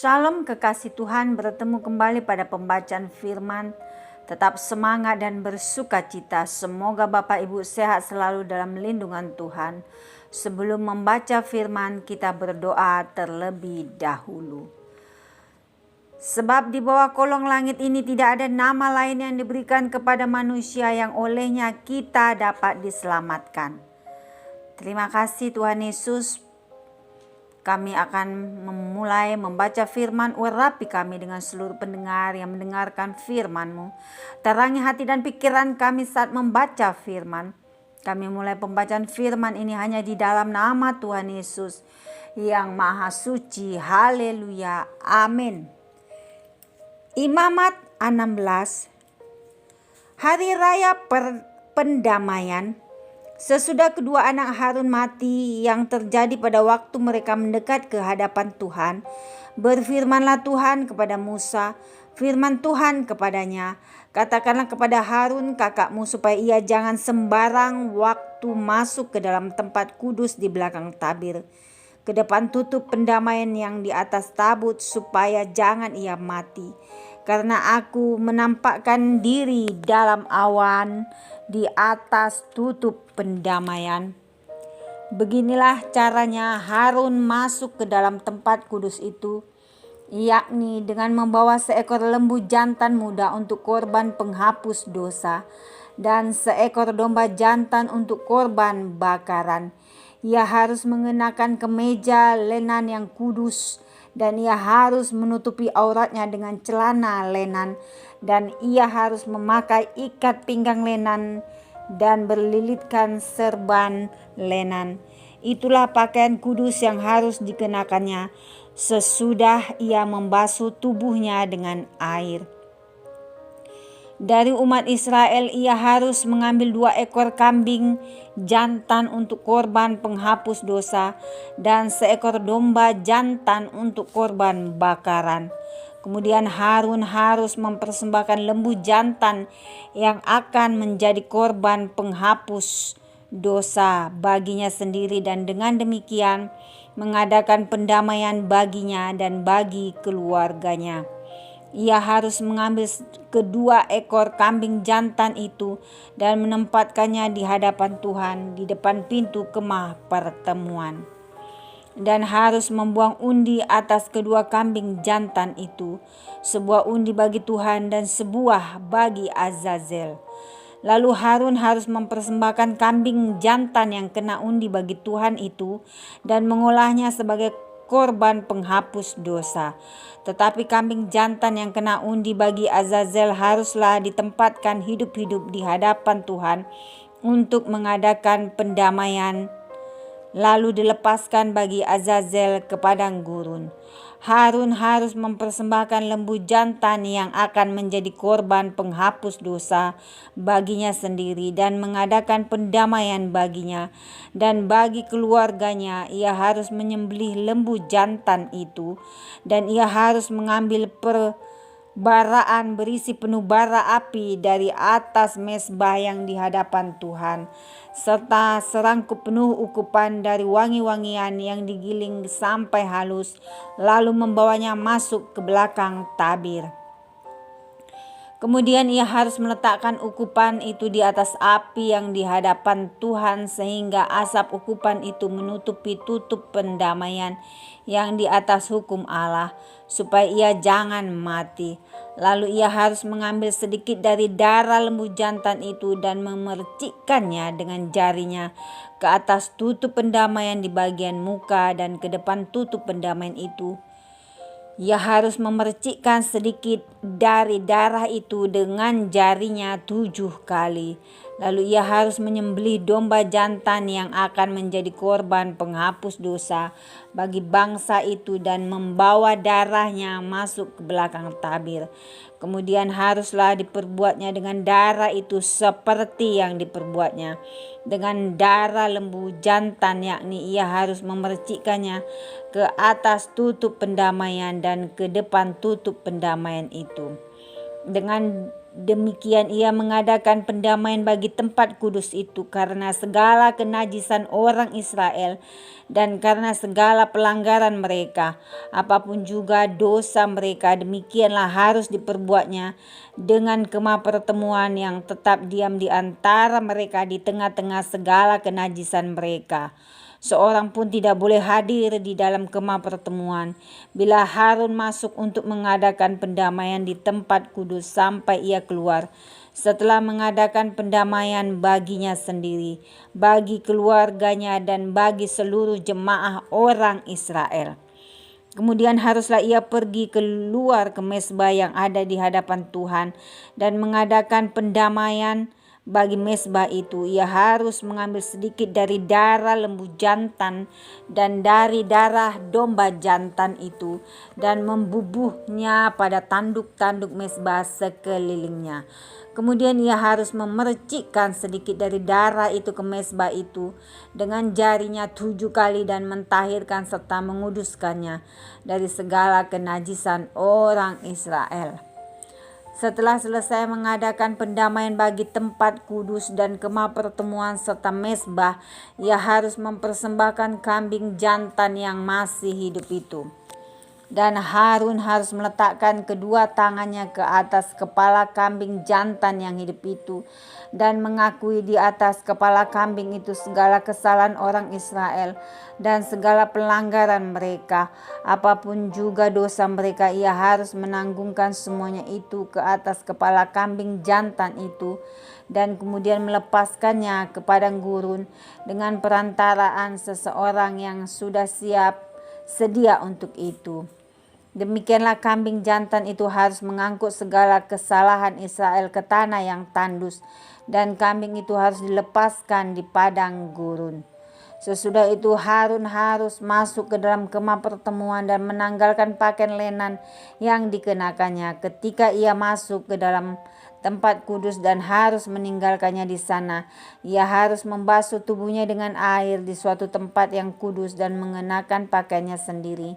Shalom kekasih Tuhan, bertemu kembali pada pembacaan firman. Tetap semangat dan bersuka cita. Semoga Bapak Ibu sehat selalu dalam lindungan Tuhan. Sebelum membaca firman, kita berdoa terlebih dahulu. Sebab di bawah kolong langit ini tidak ada nama lain yang diberikan kepada manusia yang olehnya kita dapat diselamatkan. Terima kasih Tuhan Yesus. Kami akan memulai membaca firman. Urapi kami dengan seluruh pendengar yang mendengarkan firman-Mu. Terangi hati dan pikiran kami saat membaca firman. Kami mulai pembacaan firman ini hanya di dalam nama Tuhan Yesus yang Maha Suci. Haleluya. Amin. Imamat 16. Hari Raya Pendamaian. Sesudah kedua anak Harun mati yang terjadi pada waktu mereka mendekat ke hadapan Tuhan, berfirmanlah Tuhan kepada Musa, firman Tuhan kepadanya, katakanlah kepada Harun kakakmu supaya ia jangan sembarang waktu masuk ke dalam tempat kudus di belakang tabir, ke depan tutup pendamaian yang di atas tabut, supaya jangan ia mati. Karena aku menampakkan diri dalam awan di atas tutup pendamaian. Beginilah caranya Harun masuk ke dalam tempat kudus itu, yakni dengan membawa seekor lembu jantan muda untuk korban penghapus dosa dan seekor domba jantan untuk korban bakaran. Ia harus mengenakan kemeja lenan yang kudus, dan ia harus menutupi auratnya dengan celana lenan, dan ia harus memakai ikat pinggang lenan dan berlilitkan serban lenan. Itulah pakaian kudus yang harus dikenakannya sesudah ia membasuh tubuhnya dengan air. Dari umat Israel ia harus mengambil 2 ekor kambing jantan untuk korban penghapus dosa dan seekor domba jantan untuk korban bakaran. Kemudian Harun harus mempersembahkan lembu jantan yang akan menjadi korban penghapus dosa baginya sendiri, dan dengan demikian mengadakan pendamaian baginya dan bagi keluarganya. Ia harus mengambil kedua ekor kambing jantan itu dan menempatkannya di hadapan Tuhan di depan pintu kemah pertemuan. Dan harus membuang undi atas kedua kambing jantan itu, sebuah undi bagi Tuhan dan sebuah bagi Azazel. Lalu Harun harus mempersembahkan kambing jantan yang kena undi bagi Tuhan itu dan mengolahnya sebagai korban penghapus dosa. Tetapi kambing jantan yang kena undi bagi Azazel haruslah ditempatkan hidup-hidup di hadapan Tuhan untuk mengadakan pendamaian, lalu dilepaskan bagi Azazel ke padang gurun. Harun harus mempersembahkan lembu jantan yang akan menjadi korban penghapus dosa baginya sendiri dan mengadakan pendamaian baginya, dan bagi keluarganya ia harus menyembelih lembu jantan itu, dan ia harus mengambil perbaraan berisi penuh bara api dari atas mezbah yang di hadapan Tuhan, serta serangkup penuh ukupan dari wangi-wangian yang digiling sampai halus, lalu membawanya masuk ke belakang tabir. Kemudian ia harus meletakkan ukupan itu di atas api yang di hadapan Tuhan, sehingga asap ukupan itu menutupi tutup pendamaian yang di atas hukum Allah, supaya ia jangan mati. Lalu ia harus mengambil sedikit dari darah lembu jantan itu dan memercikkannya dengan jarinya ke atas tutup pendamaian di bagian muka dan ke depan tutup pendamaian itu. Ia harus memercikkan sedikit dari darah itu dengan jarinya 7 kali. Lalu ia harus menyembelih domba jantan yang akan menjadi korban penghapus dosa bagi bangsa itu dan membawa darahnya masuk ke belakang tabir. Kemudian haruslah diperbuatnya dengan darah itu seperti yang diperbuatnya dengan darah lembu jantan, yakni ia harus memercikkannya ke atas tutup pendamaian dan ke depan tutup pendamaian itu. Dengan demikian ia mengadakan pendamaian bagi tempat kudus itu karena segala kenajisan orang Israel dan karena segala pelanggaran mereka, apapun juga dosa mereka, demikianlah harus diperbuatnya dengan kemah pertemuan yang tetap diam di antara mereka di tengah-tengah segala kenajisan mereka. Seorang pun tidak boleh hadir di dalam kemah pertemuan bila Harun masuk untuk mengadakan pendamaian di tempat kudus sampai ia keluar, setelah mengadakan pendamaian baginya sendiri, bagi keluarganya dan bagi seluruh jemaah orang Israel. Kemudian haruslah ia pergi keluar ke mezbah yang ada di hadapan Tuhan dan mengadakan pendamaian. Bagi mezbah itu ia harus mengambil sedikit dari darah lembu jantan dan dari darah domba jantan itu dan membubuhnya pada tanduk-tanduk mezbah sekelilingnya. Kemudian ia harus memercikkan sedikit dari darah itu ke mezbah itu dengan jarinya 7 kali dan mentahirkan serta menguduskannya dari segala kenajisan orang Israel. Setelah selesai mengadakan pendamaian bagi tempat kudus dan kemah pertemuan serta mezbah, ia harus mempersembahkan kambing jantan yang masih hidup itu. Dan Harun harus meletakkan kedua tangannya ke atas kepala kambing jantan yang hidup itu dan mengakui di atas kepala kambing itu segala kesalahan orang Israel dan segala pelanggaran mereka. Apapun juga dosa mereka, ia harus menanggungkan semuanya itu ke atas kepala kambing jantan itu dan kemudian melepaskannya ke padang gurun dengan perantaraan seseorang yang sudah sedia untuk itu. Demikianlah kambing jantan itu harus mengangkut segala kesalahan Israel ke tanah yang tandus, dan kambing itu harus dilepaskan di padang gurun. Sesudah itu Harun harus masuk ke dalam kemah pertemuan dan menanggalkan pakaian lenan yang dikenakannya ketika ia masuk ke dalam tempat kudus dan harus meninggalkannya di sana. Ia harus membasuh tubuhnya dengan air di suatu tempat yang kudus dan mengenakan pakaiannya sendiri.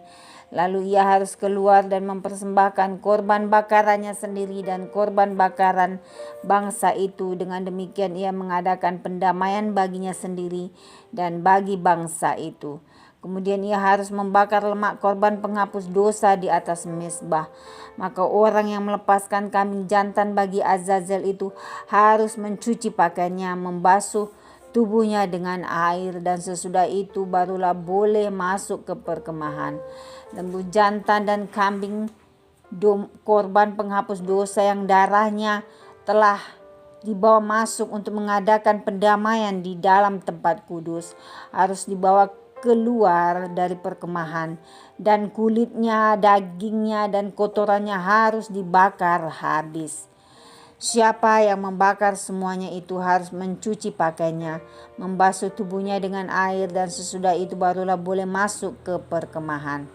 Lalu ia harus keluar dan mempersembahkan korban bakarannya sendiri dan korban bakaran bangsa itu. Dengan demikian ia mengadakan pendamaian baginya sendiri dan bagi bangsa itu. Kemudian ia harus membakar lemak korban penghapus dosa di atas mezbah. Maka orang yang melepaskan kambing jantan bagi Azazel itu harus mencuci pakaiannya, membasuh tubuhnya dengan air, dan sesudah itu barulah boleh masuk ke perkemahan. Lembu jantan dan kambing korban penghapus dosa yang darahnya telah dibawa masuk untuk mengadakan pendamaian di dalam tempat kudus harus dibawa keluar dari perkemahan, dan kulitnya, dagingnya, dan kotorannya harus dibakar habis. Siapa yang membakar semuanya itu harus mencuci pakaiannya, membasuh tubuhnya dengan air, dan sesudah itu barulah boleh masuk ke perkemahan.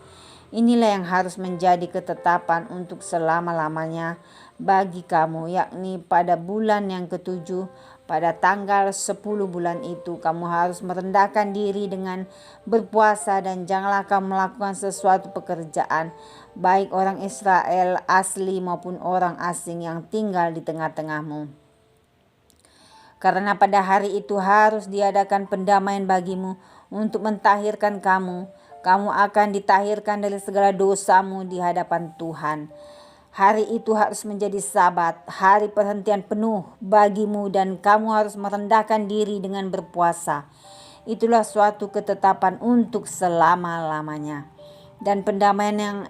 Inilah yang harus menjadi ketetapan untuk selama-lamanya bagi kamu, yakni pada bulan yang ketujuh, pada tanggal 10 bulan itu, kamu harus merendahkan diri dengan berpuasa dan janganlah kamu melakukan sesuatu pekerjaan, baik orang Israel asli maupun orang asing yang tinggal di tengah-tengahmu. Karena pada hari itu harus diadakan pendamaian bagimu untuk mentahirkan kamu. Kamu akan ditahirkan dari segala dosamu di hadapan Tuhan. Hari itu harus menjadi Sabat, hari perhentian penuh bagimu, dan kamu harus merendahkan diri dengan berpuasa. Itulah suatu ketetapan untuk selama-lamanya. Dan pendamaian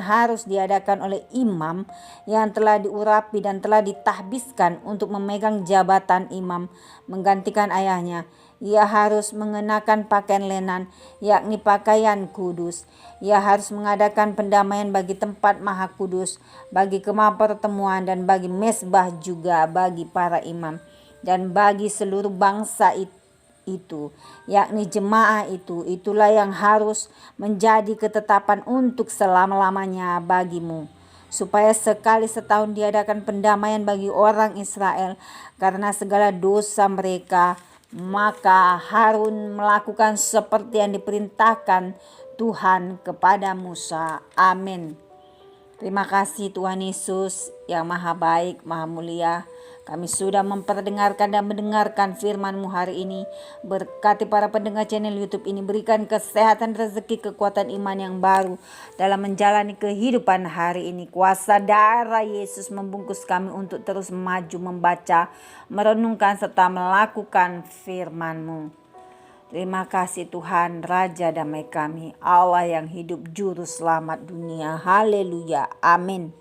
harus diadakan oleh imam yang telah diurapi dan telah ditahbiskan untuk memegang jabatan imam menggantikan ayahnya. Ia harus mengenakan pakaian lenan, yakni pakaian kudus. Ia harus mengadakan pendamaian bagi tempat maha kudus, bagi kemah pertemuan, dan bagi mezbah juga bagi para imam, dan bagi seluruh bangsa itu, yakni jemaah itu. Itulah yang harus menjadi ketetapan untuk selama-lamanya bagimu, supaya sekali setahun diadakan pendamaian bagi orang Israel karena segala dosa mereka. Maka Harun melakukan seperti yang diperintahkan Tuhan kepada Musa. Amin. Terima kasih Tuhan Yesus yang maha baik, maha mulia. Kami sudah memperdengarkan dan mendengarkan firman-Mu hari ini. Berkati para pendengar channel YouTube ini. Berikan kesehatan, rezeki, kekuatan iman yang baru dalam menjalani kehidupan hari ini. Kuasa darah Yesus membungkus kami untuk terus maju, membaca, merenungkan, serta melakukan firman-Mu. Terima kasih Tuhan, Raja damai kami, Allah yang hidup, Juru Selamat dunia. Haleluya, amin.